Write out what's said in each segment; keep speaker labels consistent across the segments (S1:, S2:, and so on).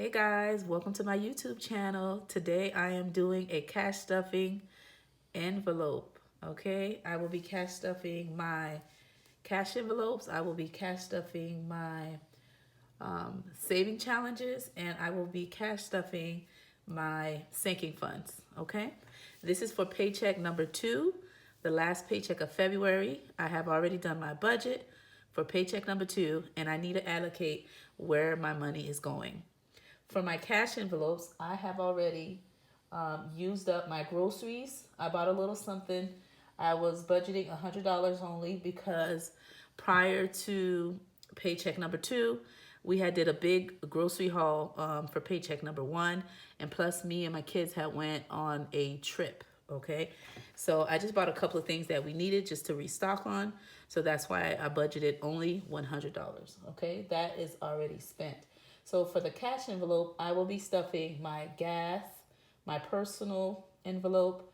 S1: Hey guys, welcome to my YouTube channel. Today I am doing a cash stuffing envelope. Okay, I will be cash stuffing my cash envelopes. I will be cash stuffing my saving challenges, and I will be cash stuffing my sinking funds. Okay, this is for paycheck number 2, the last paycheck of February. I have already done my budget for paycheck number 2, and I need to allocate where my money is going. For my cash envelopes, I have already used up my groceries. I bought a little something. I was budgeting $100 only because prior to paycheck number 2, we had did a big grocery haul for paycheck number 1, and plus me and my kids had went on a trip. Okay, so I just bought a couple of things that we needed just to restock on. So that's why I budgeted only $100. Okay, that is already spent. So for the cash envelope, I will be stuffing my gas, my personal envelope,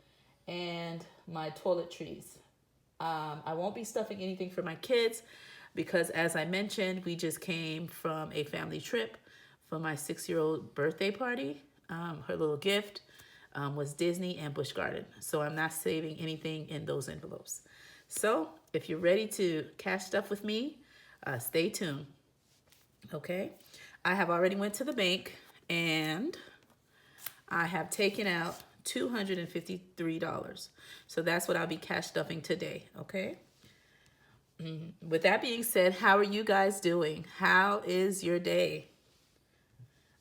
S1: and my toiletries. I won't be stuffing anything for my kids because, as I mentioned, we just came from a family trip for my 6-year-old birthday party. Her little gift was Disney and Busch Garden. So I'm not saving anything in those envelopes. So if you're ready to cash stuff with me, stay tuned. Okay, I have already went to the bank and I have taken out $253. So that's what I'll be cash stuffing today. Okay. With that being said, how are you guys doing? How is your day?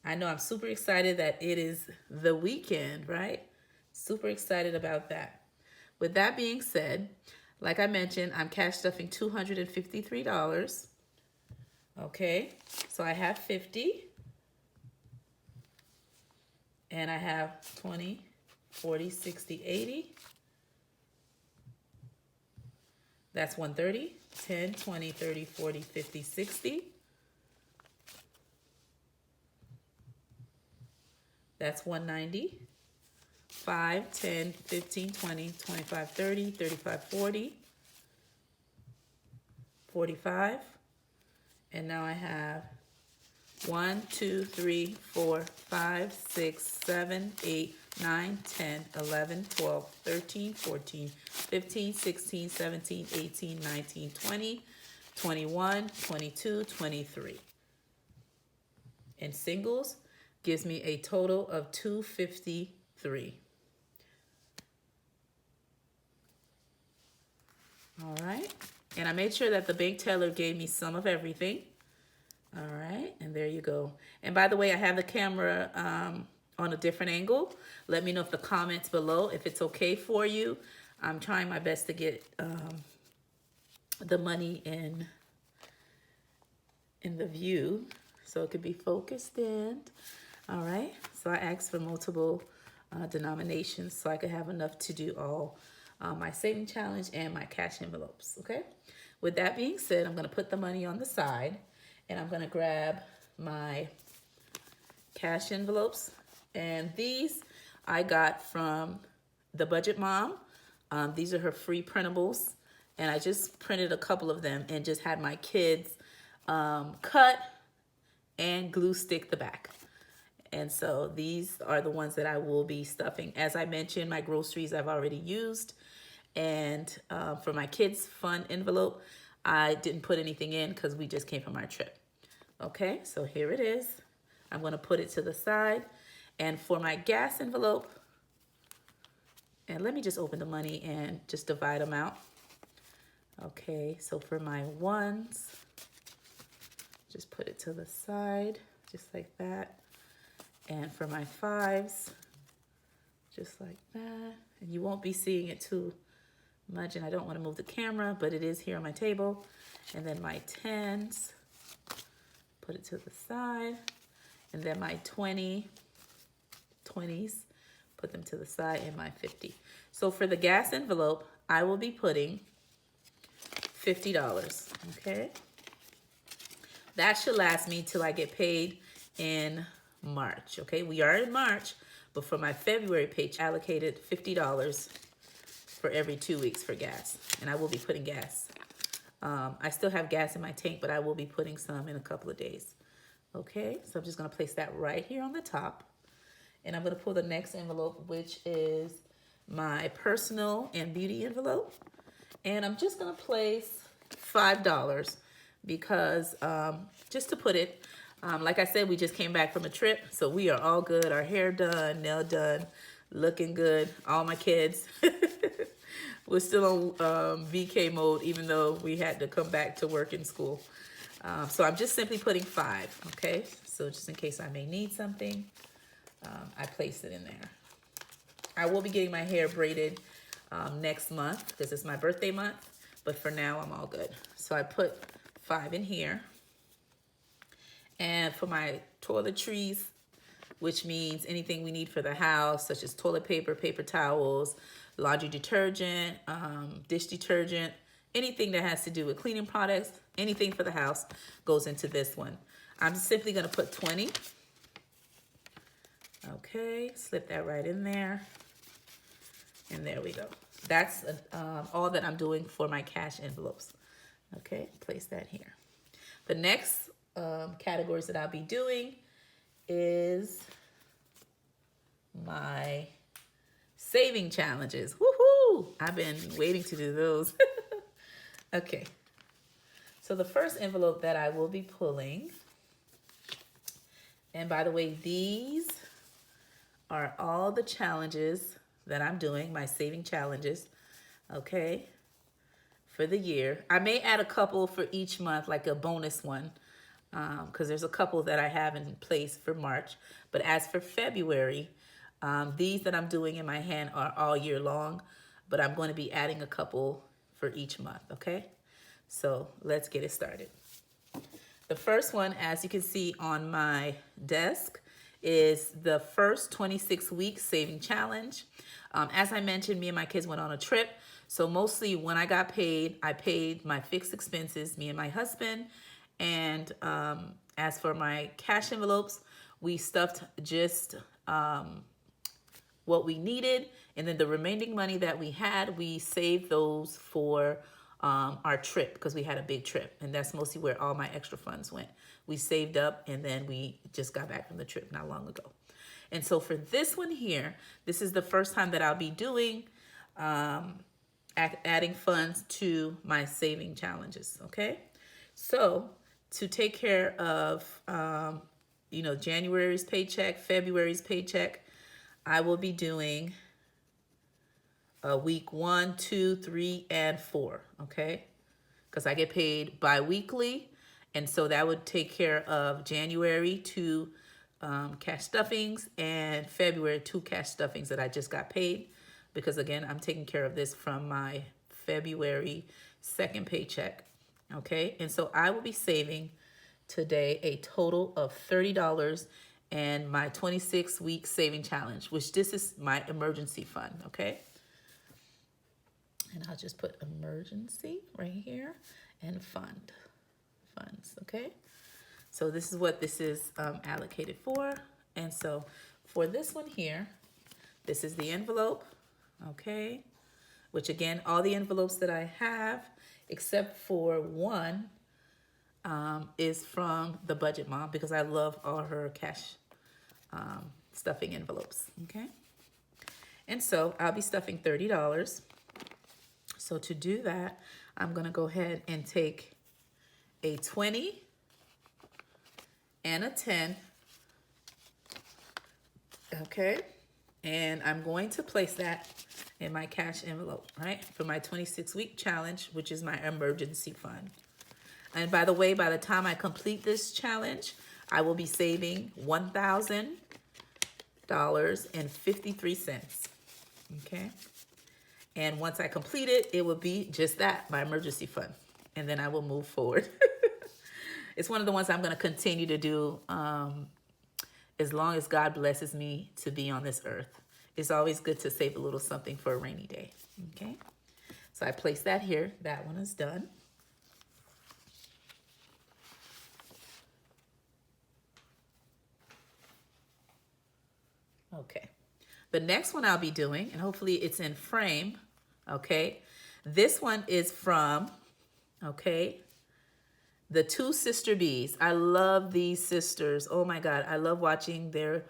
S1: I know I'm super excited that it is the weekend, right? Super excited about that. With that being said, like I mentioned, I'm cash stuffing $253. Okay, so I have 50, and I have 20, 40, 60, 80. That's 130, 10, 20, 30, 40, 50, 60. That's 190, 5, 10, 15, 20, 25, 30, 35, 40, 45. And now I have 1, 2, 3, 4, 5, 6, 7, 8, 9, 10, 11, 12, 13, 14, 15, 16, 17, 18, 19, 20, 21, 22, 23. And singles gives me a total of 253. All right. And I made sure that the bank teller gave me some of everything. All right, and there you go. And by the way, I have the camera on a different angle. Let me know if the comments below, if it's okay for you. I'm trying my best to get the money in the view so it could be focused in. All right, so I asked for multiple denominations so I could have enough to do all my saving challenge and my cash envelopes, okay? With that being said, I'm gonna put the money on the side and I'm gonna grab my cash envelopes. And these I got from the Budget Mom. These are her free printables. And I just printed a couple of them and just had my kids cut and glue stick the back. And so these are the ones that I will be stuffing. As I mentioned, my groceries I've already used. And for my kids' fun envelope, I didn't put anything in because we just came from our trip. Okay, so here it is. I'm going to put it to the side. And for my gas envelope, and let me just open the money and just divide them out. Okay, so for my ones, just put it to the side, just like that. And for my fives, just like that. And you won't be seeing it too much, and I don't want to move the camera, but it is here on my table. And then my 10s, put it to the side. And then my 20s, put them to the side, and my 50. So for the gas envelope, I will be putting $50, okay? That should last me till I get paid in March, okay? We are in March, but for my February paycheck, I allocated $50 for every 2 weeks for gas, and I will be putting gas. I still have gas in my tank, but I will be putting some in a couple of days. Okay, so I'm just gonna place that right here on the top. And I'm gonna pull the next envelope, which is my personal and beauty envelope. And I'm just gonna place $5 because just to put it, like I said, we just came back from a trip, so we are all good. Our hair done, nail done, looking good. All my kids, we're still on VK mode, even though we had to come back to work in school. So I'm just simply putting 5, okay? So just in case I may need something, I place it in there. I will be getting my hair braided next month because it's my birthday month, but for now I'm all good. So I put 5 in here. And for my toiletries, which means anything we need for the house, such as toilet paper, paper towels, laundry detergent, dish detergent, anything that has to do with cleaning products, anything for the house goes into this one. I'm simply gonna put 20. Okay, slip that right in there. And there we go. That's all that I'm doing for my cash envelopes. Okay, place that here. The next categories that I'll be doing is my saving challenges. Woohoo! I've been waiting to do those. Okay, so the first envelope that I will be pulling, and by the way, these are all the challenges that I'm doing, my saving challenges, okay, for the year. I may add a couple for each month, like a bonus one, because there's a couple that I have in place for March. But as for February, these that I'm doing in my hand are all year long, but I'm going to be adding a couple for each month, okay? So let's get it started. The first one, as you can see on my desk, is the first 26 weeks saving challenge. As I mentioned, me and my kids went on a trip. So mostly when I got paid, I paid my fixed expenses, me and my husband. And as for my cash envelopes, we stuffed just what we needed. And then the remaining money that we had, we saved those for our trip because we had a big trip. And that's mostly where all my extra funds went. We saved up and then we just got back from the trip not long ago. And so for this one here, this is the first time that I'll be doing adding funds to my saving challenges, okay? So to take care of, January's paycheck, February's paycheck, I will be doing week 1, 2, 3, and 4, okay? Because I get paid bi-weekly, and so that would take care of January 2 cash stuffings and February 2 cash stuffings that I just got paid. Because again, I'm taking care of this from my February 2nd paycheck, okay? And so I will be saving today a total of $30 and my 26-week saving challenge, which this is my emergency fund, okay? And I'll just put emergency right here and funds, okay? So this is what this is allocated for. And so for this one here, this is the envelope, okay? Which again, all the envelopes that I have, except for one, is from the Budget Mom because I love all her cash stuffing envelopes, okay? And so I'll be stuffing $30. So to do that, I'm gonna go ahead and take a 20 and a 10, okay? And I'm going to place that in my cash envelope, right? For my 26-week challenge, which is my emergency fund. And by the way, by the time I complete this challenge, I will be saving $1,000.53, okay? And once I complete it, it will be just that, my emergency fund. And then I will move forward. It's one of the ones I'm gonna continue to do as long as God blesses me to be on this earth. It's always good to save a little something for a rainy day, okay? So I place that here. That one is done. Okay. The next one I'll be doing, and hopefully it's in frame, okay? This one is from, okay, the two sister bees. I love these sisters. Oh my God, I love watching their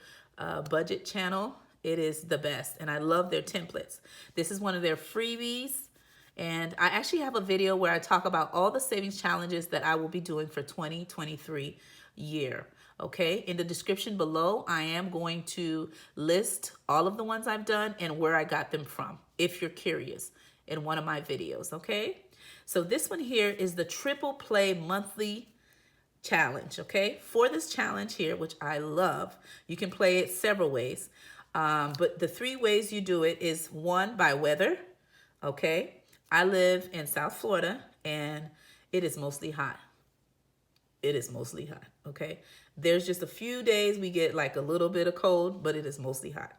S1: budget channel. It is the best, and I love their templates. This is one of their freebies, and I actually have a video where I talk about all the savings challenges that I will be doing for 2023 year. Okay, in the description below, I am going to list all of the ones I've done and where I got them from, if you're curious, in one of my videos, okay? So this one here is the Triple Play Monthly Challenge, okay? For this challenge here, which I love, you can play it several ways. But the 3 ways you do it is 1, by weather, okay? I live in South Florida, and it is mostly hot. It is mostly hot, okay? There's just a few days we get like a little bit of cold, but it is mostly hot,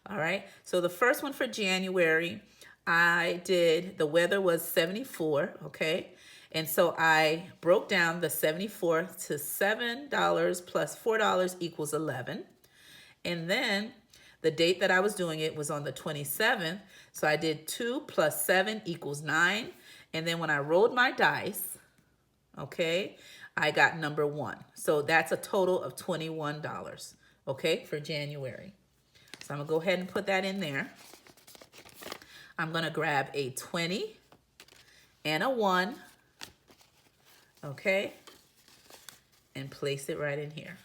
S1: all right? So the first one for January, I did, the weather was 74, okay? And so I broke down the 74 to $7 plus $4 equals 11. And then the date that I was doing it was on the 27th. So I did 2 plus 7 equals 9. And then when I rolled my dice, okay, I got number 1. So that's a total of $21, okay, for January. So I'm gonna go ahead and put that in there. I'm gonna grab a 20 and a 1, okay, and place it right in here.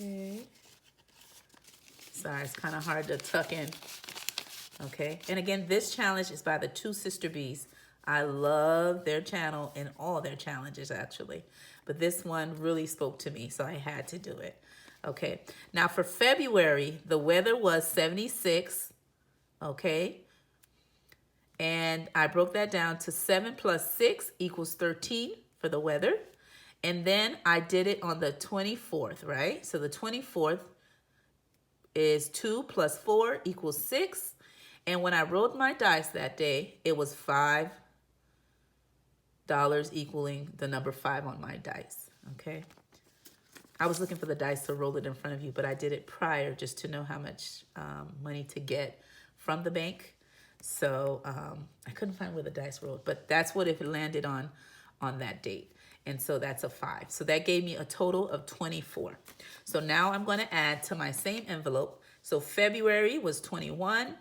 S1: Okay. Sorry, it's kind of hard to tuck in. Okay, and again, this challenge is by the Two Sister Bees. I love their channel and all their challenges actually, but this one really spoke to me, so I had to do it. Okay, now for February, the weather was 76, okay, and I broke that down to 7 plus 6 equals 13 for the weather, and then I did it on the 24th, right? So the 24th is 2 plus 4 equals 6, and when I rolled my dice that day, it was $5 equaling the number 5 on my dice, okay? I was looking for the dice to roll it in front of you, but I did it prior just to know how much money to get from the bank. So I couldn't find where the dice rolled, but that's what it landed on that date. And so that's a 5. So that gave me a total of 24. So now I'm going to add to my same envelope. So February was 21.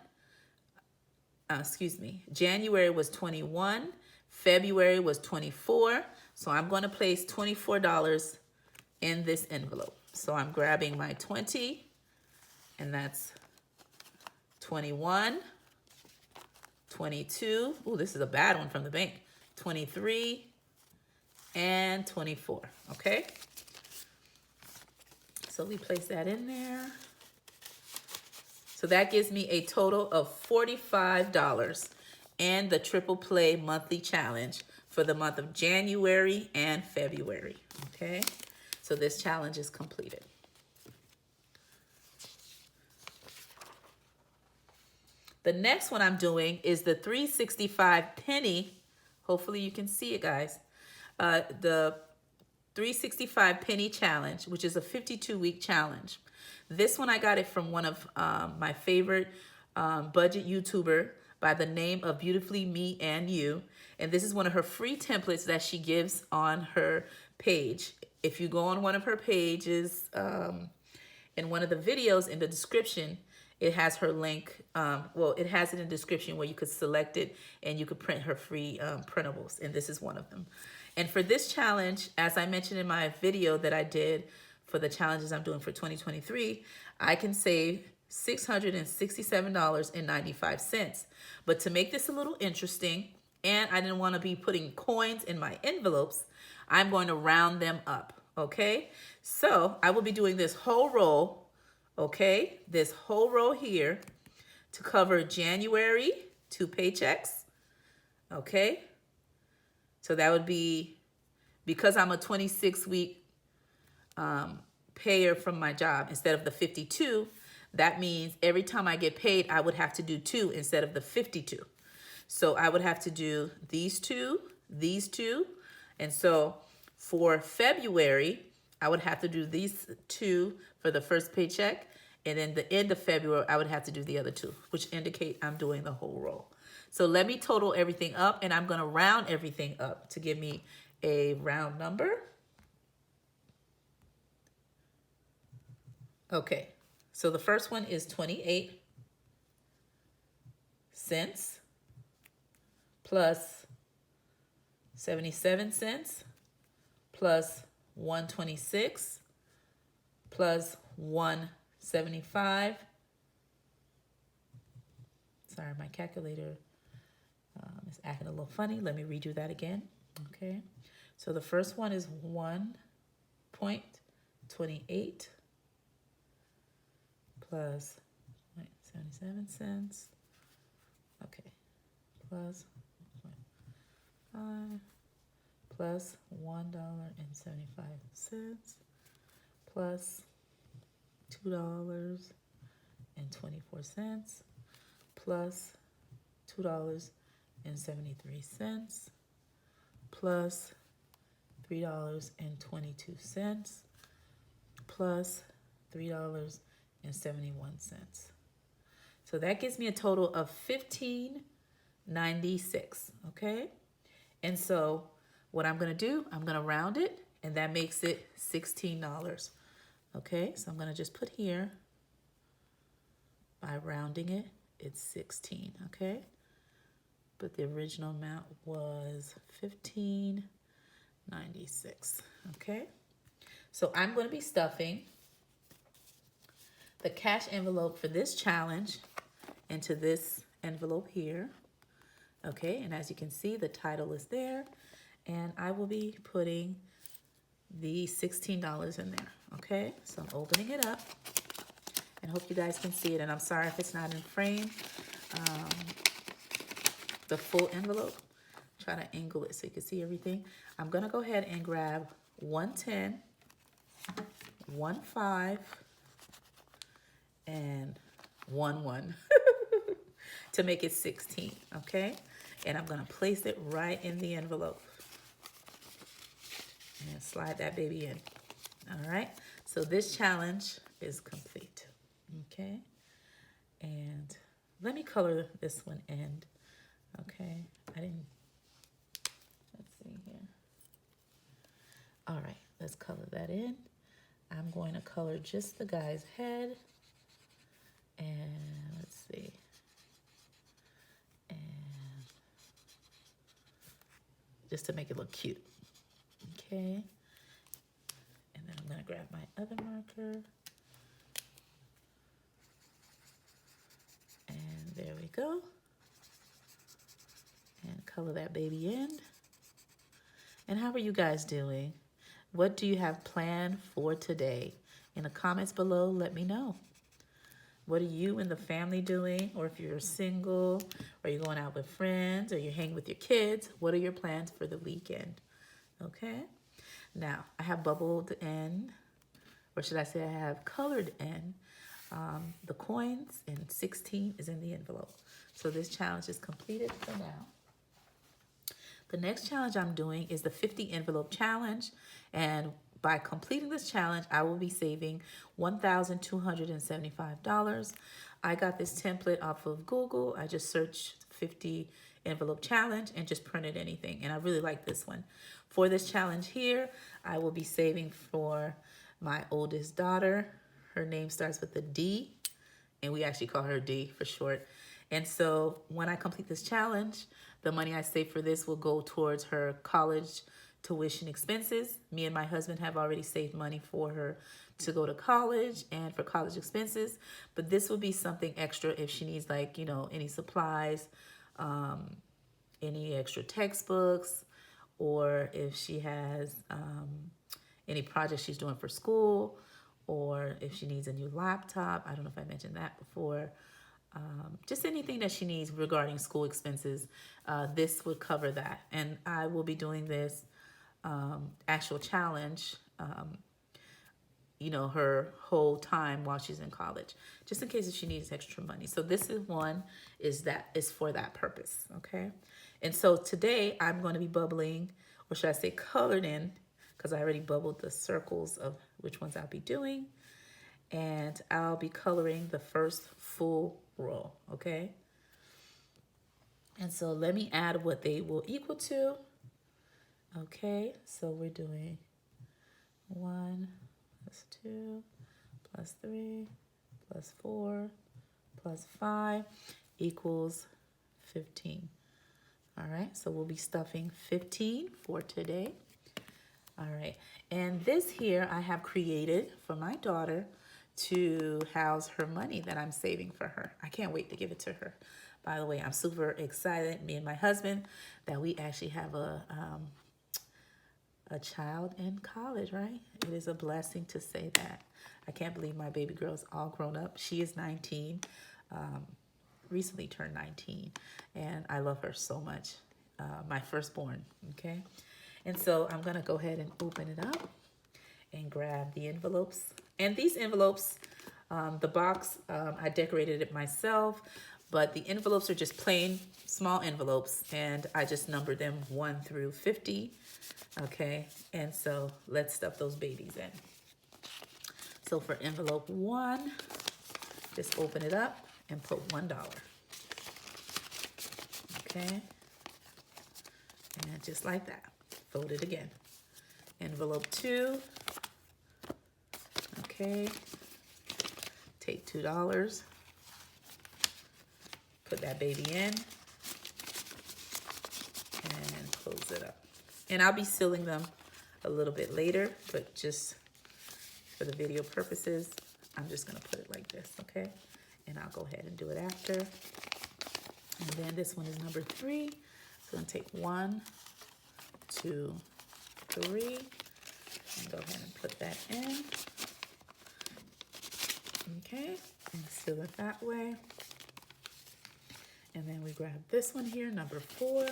S1: January was 21. February was 24. So I'm going to place $24 in this envelope. So I'm grabbing my 20, and that's 21, 22. Ooh, this is a bad one from the bank. 23 and 24, okay? So we place that in there. So that gives me a total of $45 and the Triple Play Monthly Challenge for the month of January and February, okay? So this challenge is completed. The next one I'm doing is the 365 penny. Hopefully you can see it, guys. The 365 penny challenge, which is a 52-week challenge. This one I got it from one of my favorite budget YouTuber by the name of BeautifullyMeAndYou. And this is one of her free templates that she gives on her page. If you go on one of her pages, in one of the videos in the description, it has her link. Well, it has it in the description where you could select it and you could print her free printables. And this is one of them. And for this challenge, as I mentioned in my video that I did for the challenges I'm doing for 2023, I can save $667.95. But to make this a little interesting, and I didn't want to be putting coins in my envelopes, I'm going to round them up, okay? So I will be doing this whole row, okay? This whole row here to cover January 2 paychecks, okay? So that would be, because I'm a 26-week payer from my job instead of the 52, that means every time I get paid, I would have to do 2 instead of the 52. So I would have to do these two, and so for February, I would have to do these 2 for the first paycheck And then the end of February, I would have to do the other two, which indicate I'm doing the whole roll. So let me total everything up, and I'm going to round everything up to give me a round number. Okay, so the first one is 28 cents plus 77 cents plus 126 plus 175. Sorry, my calculator is acting a little funny. Let me redo that again. Okay, so the first one is 1.28 plus 77 cents. Okay, plus 5 plus $1.75 plus $2.24 plus $2.73 plus $3.22 plus $3.71. So that gives me a total of $15.96, okay? And so what I'm gonna do, I'm gonna round it, and that makes it $16, okay? So I'm gonna just put here, by rounding it, it's 16, okay? But the original amount was $15.96, okay? So I'm gonna be stuffing the cash envelope for this challenge into this envelope here. Okay, and as you can see, the title is there, and I will be putting the $16 in there. Okay, so I'm opening it up, and hope you guys can see it. And I'm sorry if it's not in frame. The full envelope. Try to angle it so you can see everything. I'm gonna go ahead and grab 110, 15, and 11 to make it 16. Okay. And I'm going to place it right in the envelope and slide that baby in. All right. So this challenge is complete. Okay. And let me color this one in. Okay. Let's see here. All right. Let's color that in. I'm going to color just the guy's head. And let's see. Just to make it look cute. Okay. And then I'm going to grab my other marker. And there we go. And color that baby in. And how are you guys doing? What do you have planned for today? In the comments below, let me know. What are you and the family doing? Or if you're single, or you're going out with friends, or you're hanging with your kids, what are your plans for the weekend? Okay. Now, I have bubbled in, or should I say I have colored in the coins, and 16 is in the envelope. So this challenge is completed for now. The next challenge I'm doing is the 50 envelope challenge, and by completing this challenge, I will be saving $1,275. I got this template off of Google. I just searched 50 envelope challenge and just printed anything, and I really like this one. For this challenge here, I will be saving for my oldest daughter. Her name starts with a D, and we actually call her D for short. And so when I complete this challenge, the money I save for this will go towards her college tuition expenses. Me and my husband have already saved money for her to go to college and for college expenses. But this will be something extra if she needs, like, you know, any supplies, any extra textbooks, or if she has any projects she's doing for school, or if she needs a new laptop. I don't know if I mentioned that before. Just anything that she needs regarding school expenses, this would cover that. And I will be doing this actual challenge, you know, her whole time while she's in college, just in case if she needs extra money. So this is one is for that purpose. Okay. And so today I'm going to be bubbling, or should I say colored in, because I already bubbled the circles of which ones I'll be doing. and I'll be coloring the first full row, okay? And so let me add what they will equal to. Okay, so we're doing 1 plus 2 plus 3 plus 4 plus 5 equals 15. All right, so we'll be stuffing 15 for today. All right, and this here I have created for my daughter to house her money that I'm saving for her. I can't wait to give it to her. By the way, I'm super excited, me and my husband, that we actually have a child in college, right? It is a blessing to say that. I can't believe my baby girl's all grown up. She is 19, recently turned 19, and I love her so much. My firstborn, okay? And so I'm gonna go ahead and open it up and grab the envelopes. And these envelopes, the box, I decorated it myself, but the envelopes are just plain small envelopes, and I just numbered them 1 through 50. Okay, and so let's stuff those babies in. So for envelope 1, just open it up and put $1. Okay, and just like that, fold it again. Envelope 2, okay, take $2, put that baby in, and close it up. And I'll be sealing them a little bit later, but just for the video purposes, I'm just gonna put it like this, okay? And I'll go ahead and do it after. And then this one is number 3. So I'm gonna take 1, 2, 3, and go ahead and put that in. Okay, and seal it that way. And then we grab this one here, number 4.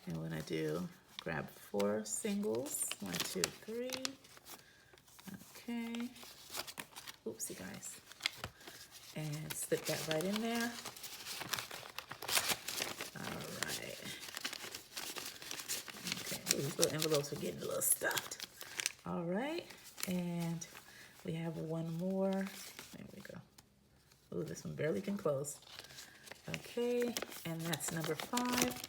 S1: And we're gonna grab 4 singles. 1, 2, 3. Okay. Oopsie, guys. And slip that right in there. All right. Okay, these little envelopes are getting a little stuffed. All right, and we have one more. There we go. Ooh, this one barely can close. Okay, and that's number 5.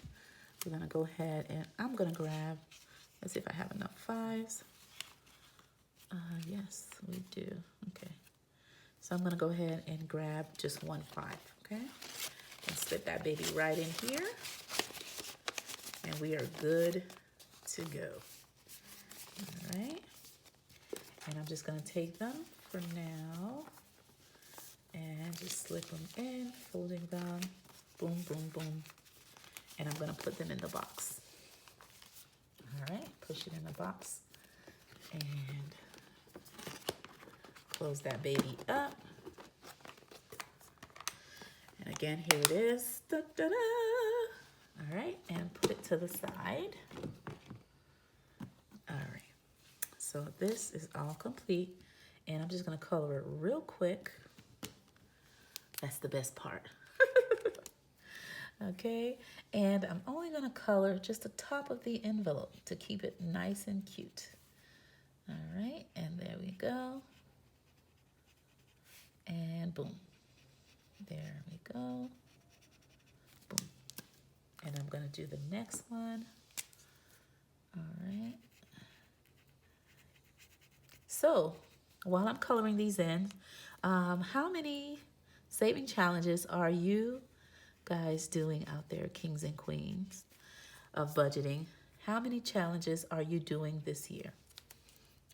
S1: We're gonna go ahead and I'm gonna grab, let's see if I have enough 5s. Yes, we do. Okay, so I'm gonna go ahead and grab just 1 5, okay? And slip that baby right in here. And we are good to go. All right, and I'm just gonna take them for now and just slip them in, folding them, boom, boom, boom. And I'm gonna put them in the box. All right, push it in the box and close that baby up. And again, here it is. Da, da, da. All right, and put it to the side. All right, so this is all complete, and I'm just gonna color it real quick. That's the best part. Okay, and I'm only gonna color just the top of the envelope to keep it nice and cute. All right, and there we go. And boom, there we go, boom. And I'm gonna do the next one. All right. So while I'm coloring these in, how many saving challenges are you guys doing out there, kings and queens of budgeting? How many challenges are you doing this year?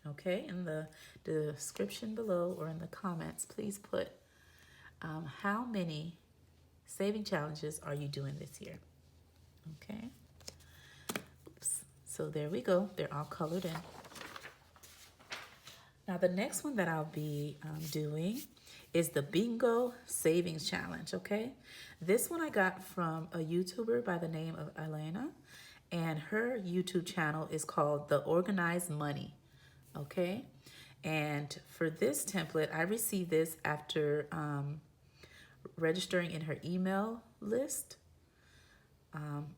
S1: Okay, in the description below or in the comments, please put how many saving challenges are you doing this year? Okay. Oops. So there we go. They're all colored in. Now the next one that I'll be doing is the Bingo Savings Challenge, okay? This one I got from a YouTuber by the name of Elena, and her YouTube channel is called The Organized Money, okay? And for this template, I received this after registering in her email list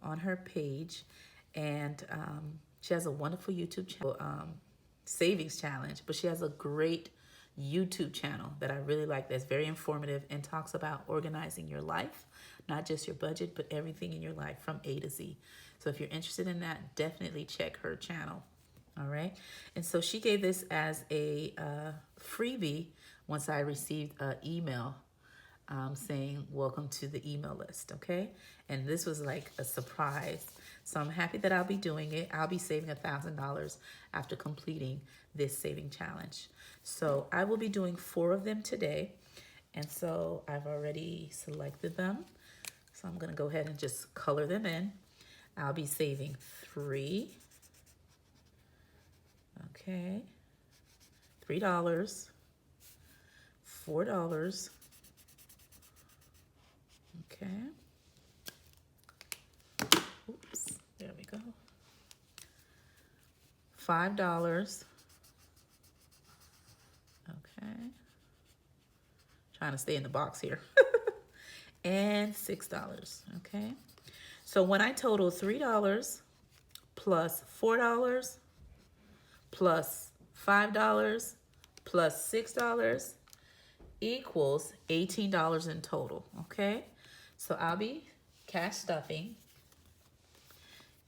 S1: on her page, and she has a wonderful YouTube channel, savings challenge, but she has a great YouTube channel that I really like, that's very informative and talks about organizing your life, not just your budget, but everything in your life from A to Z. So if you're interested in that, definitely check her channel. All right. And so she gave this as a freebie once I received an email saying, welcome to the email list. Okay. And this was like a surprise. So I'm happy that I'll be doing it. I'll be saving $1,000 after completing this saving challenge. So I will be doing 4 of them today. And so I've already selected them. So I'm going to go ahead and just color them in. I'll be saving 3. Okay. $3, $4. Okay. Oops, there we go. $5. Okay. Trying to stay in the box here. And $6. Okay. So when I total $3 plus $4 plus $5 plus $6 equals $18 in total. Okay. So I'll be cash stuffing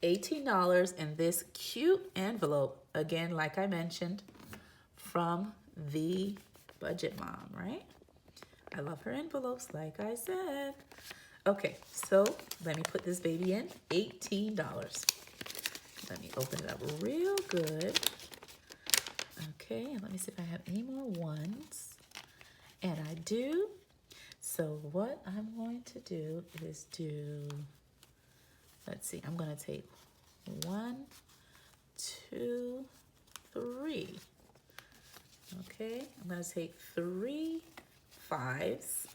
S1: $18 in this cute envelope. Again, like I mentioned, from the Budget Mom, right? I love her envelopes, like I said. Okay, so let me put this baby in. $18. Let me open it up real good. Okay, and let me see if I have any more ones. And I do. So what I'm going to do is let's see, I'm going to take 1, 2, 3. Okay, I'm going to take 3 5s.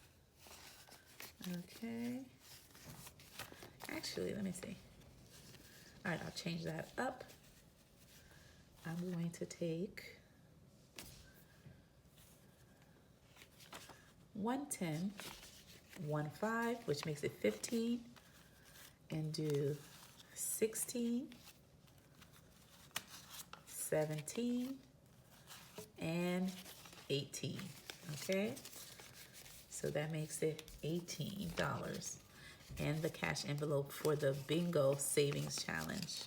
S1: Okay. Actually, let me see. All right, I'll change that up. I'm going to take 1 10, 1 5, which makes it 15, and do 16, 17, and 18. Okay, so that makes it $18 in the cash envelope for the bingo savings challenge.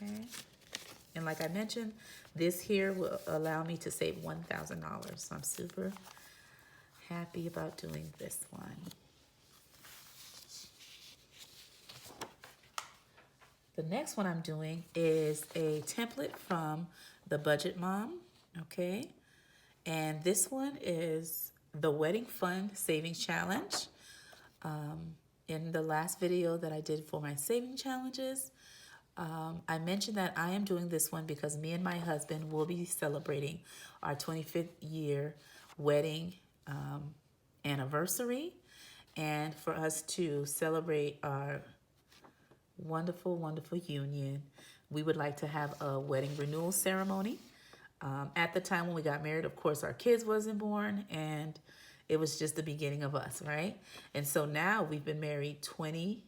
S1: Okay, and like I mentioned, this here will allow me to save $1,000. So I'm super happy about doing this one. The next one I'm doing is a template from the Budget Mom. Okay, and this one is the Wedding Fund Savings Challenge. In the last video that I did for my saving challenges, I mentioned that I am doing this one because me and my husband will be celebrating our 25th year wedding anniversary. And for us to celebrate our wonderful, wonderful union, we would like to have a wedding renewal ceremony. At the time when we got married, of course, our kids wasn't born, and it was just the beginning of us, right? And so now we've been married 20,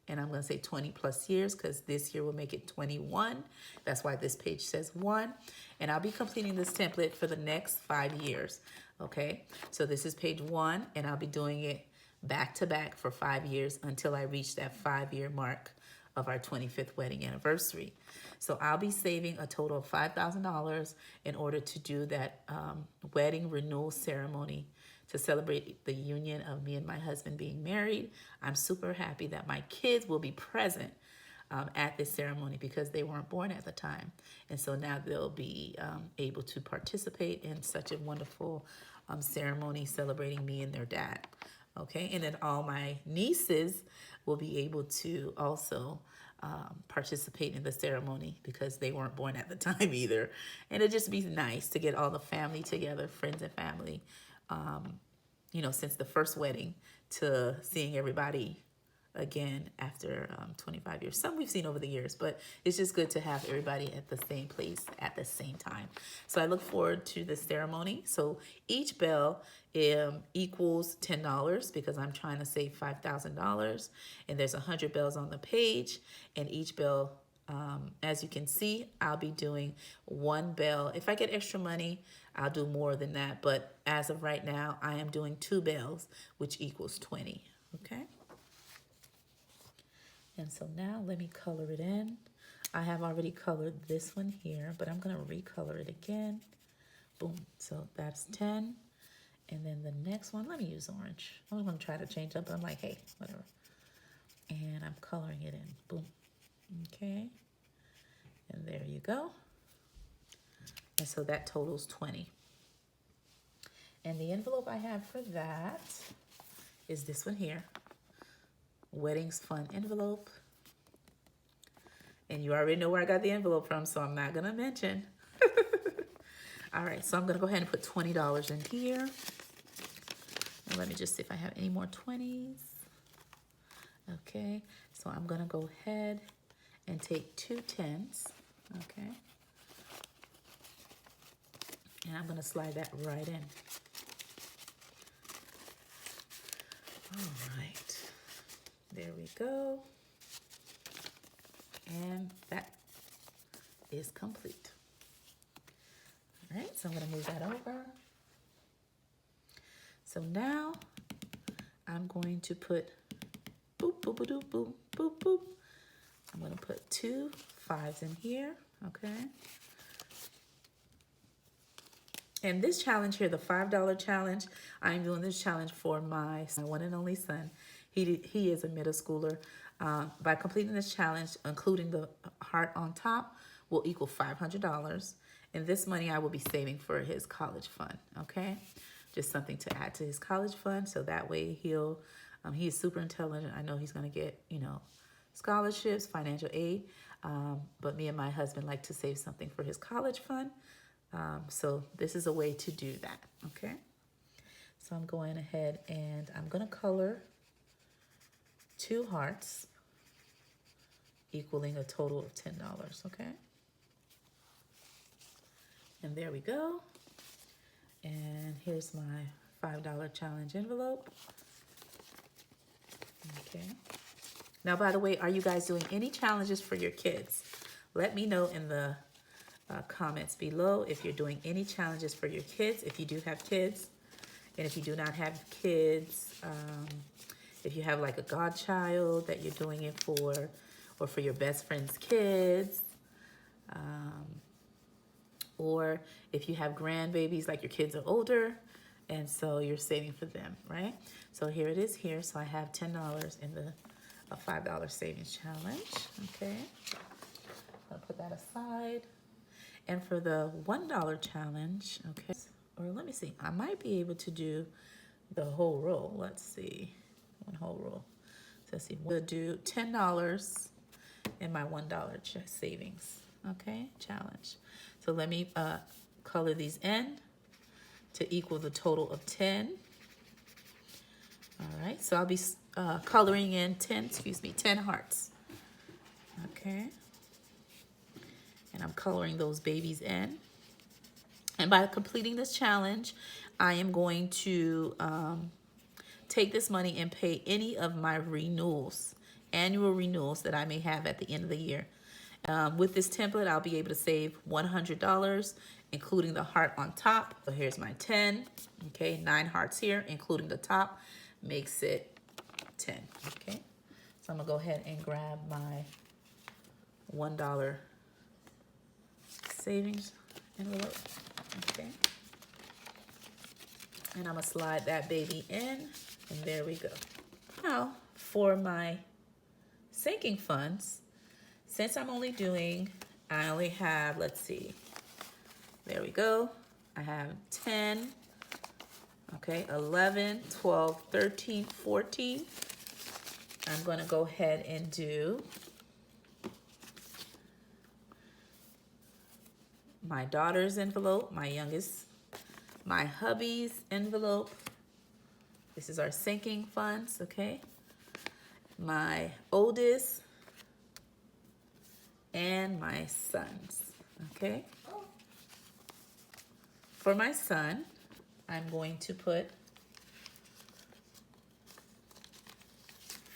S1: and I'm going to say 20 plus years, because this year will make it 21. That's why this page says 1. And I'll be completing this template for the next 5 years, okay? So this is page 1, and I'll be doing it back to back for 5 years until I reach that 5-year mark of our 25th wedding anniversary. So I'll be saving a total of $5,000 in order to do that wedding renewal ceremony to celebrate the union of me and my husband being married. I'm super happy that my kids will be present at this ceremony because they weren't born at the time. And so now they'll be able to participate in such a wonderful ceremony celebrating me and their dad. Okay, and then all my nieces will be able to also participate in the ceremony because they weren't born at the time either. And it'd just be nice to get all the family together, friends and family, you know, since the first wedding, to seeing everybody again after 25 years. Some we've seen over the years, but it's just good to have everybody at the same place at the same time. So I look forward to the ceremony. So each bell equals $10 because I'm trying to save $5,000, and there's 100 bells on the page, and each bell As you can see, I'll be doing 1 bale. If I get extra money, I'll do more than that. But as of right now, I am doing 2 bales, which equals 20, okay? And so now let me color it in. I have already colored this one here, but I'm gonna recolor it again. Boom, so that's 10. And then the next one, let me use orange. I'm gonna try to change up, but I'm like, hey, whatever. And I'm coloring it in, boom, okay? And there you go. And so that totals 20. And the envelope I have for that is this one here. Weddings Fun envelope. And you already know where I got the envelope from, so I'm not gonna mention. All right, so I'm gonna go ahead and put $20 in here. And let me just see if I have any more 20s. Okay, so I'm gonna go ahead and take 2 10s, okay? And I'm gonna slide that right in. All right, there we go. And that is complete. All right, so I'm gonna move that over. So now I'm going to put boop, boop, boop, boop, boop, boop. I'm gonna put 2 5s in here, okay? And this challenge here, the $5 challenge, I'm doing this challenge for my one and only son. He is a middle schooler. By completing this challenge, including the heart on top, will equal $500. And this money I will be saving for his college fund, okay? Just something to add to his college fund, so that way he'll, he's super intelligent. I know he's gonna get, you know, scholarships, financial aid, but me and my husband like to save something for his college fund. So this is a way to do that, okay? So I'm going ahead and I'm gonna color 2 hearts, equaling a total of $10, okay? And there we go. And here's my $5 challenge envelope. Okay. Now, by the way, are you guys doing any challenges for your kids? Let me know in the comments below if you're doing any challenges for your kids, if you do have kids. And if you do not have kids, if you have like a godchild that you're doing it for, or for your best friend's kids, or if you have grandbabies, like your kids are older, and so you're saving for them, right? So here it is here. So I have $10 in the $5 savings challenge, okay? I'll put that aside. And for the $1 challenge, okay, or let me see, I might be able to do the whole roll. Let's see, one whole roll. So let's see, we'll do $10 in my $1 savings, okay, challenge. So let me color these in to equal the total of 10. All right, so I'll be coloring in 10 hearts, okay? And I'm coloring those babies in. And by completing this challenge, I am going to take this money and pay any of my renewals, annual renewals that I may have at the end of the year. With this template, I'll be able to save $100, including the heart on top. So here's my 10, okay, 9 hearts here, including the top, makes it 10, okay? So I'm gonna go ahead and grab my $1 savings envelope, okay? And I'm gonna slide that baby in, and there we go. Now, for my sinking funds, since I'm only doing, I only have, let's see, there we go. I have 10, okay, 11, 12, 13, 14. I'm gonna go ahead and do my daughter's envelope, my youngest, my hubby's envelope. This is our sinking funds, okay? My oldest, and my son's, okay? For my son, I'm going to put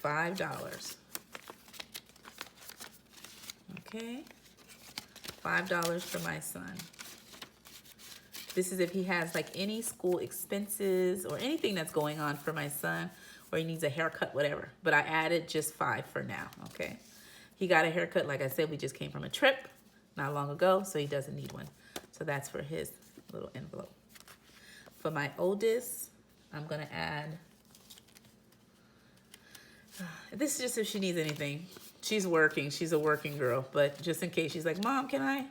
S1: $5, okay? $5 for my son. This is if he has like any school expenses or anything that's going on for my son, or he needs a haircut, whatever. But I added just $5 for now, okay? He got a haircut, like I said, we just came from a trip not long ago, so he doesn't need one. So that's for his little envelope. For my oldest, I'm gonna add, this is just if she needs anything. She's working, she's a working girl, but just in case she's like, Mom, can I?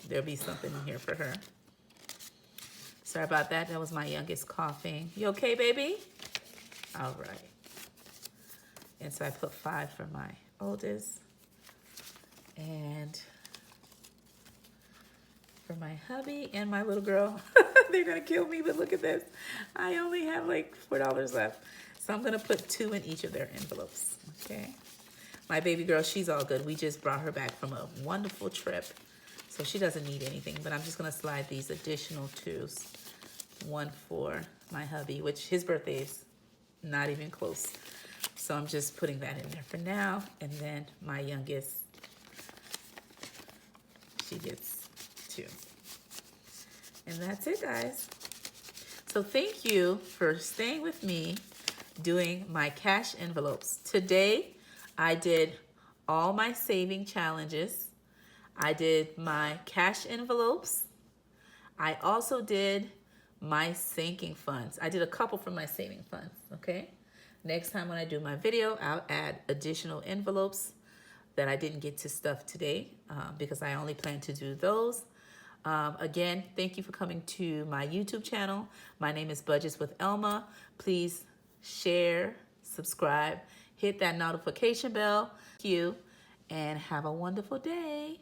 S1: There'll be something in here for her. Sorry about that, that was my youngest coughing. You okay, baby? All right. And so I put $5 for my oldest. And for my hubby and my little girl, they're gonna kill me, but look at this. I only have like $4 left. So I'm gonna put 2 in each of their envelopes, okay? My baby girl, she's all good. We just brought her back from a wonderful trip, so she doesn't need anything, but I'm just gonna slide these additional 2s. 1 for my hubby, which his birthday is not even close. So I'm just putting that in there for now. And then my youngest, she gets 2. And that's it, guys. So thank you for staying with me doing my cash envelopes. Today, I did all my saving challenges. I did my cash envelopes. I also did my sinking funds. I did a couple from my saving funds, okay? Next time when I do my video, I'll add additional envelopes that I didn't get to stuff today because I only plan to do those. Again, thank you for coming to my YouTube channel. My name is Budgets with Elma. Please share, subscribe, hit that notification bell. Thank you, and have a wonderful day.